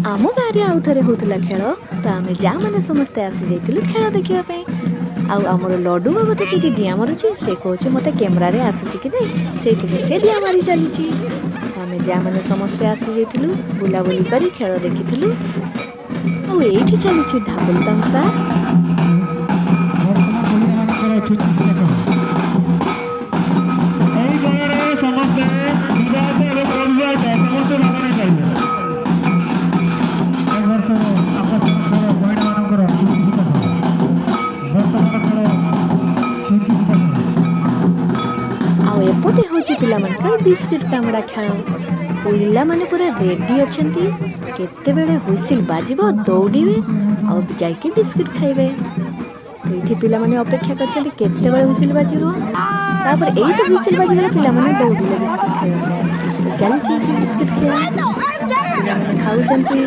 आम गाँव में आउ थे होता खेल तो आम जा मैंने समस्ते आसी जाइलु खेल देखापी आमर लड्डू बाबू तो कि डिया मारुची से कहे मत कैमेरार आसूची कि नहीं से डिया मारी चली आम जा मैंने समस्ते आसी जाइलु बुलाबुली कर खेल देखी ये चली ढाबल तमसा एपटे हूँ पिला बिस्किट कामड़ा खेल पिला माने पूरा रेडी अच्छा केते बेले हुइसिल बाजिब दौड़े और जाके बिस्किट खाइबे ये पिला माने अपेक्षा कर केते बेले हुइसिल बाजिब तापर यही तो हुइसिल बाजिगले पिला माने दौड़िले बिस्किट खाइबे चली बिस्किट खाइबे पिला माने खाउचंती।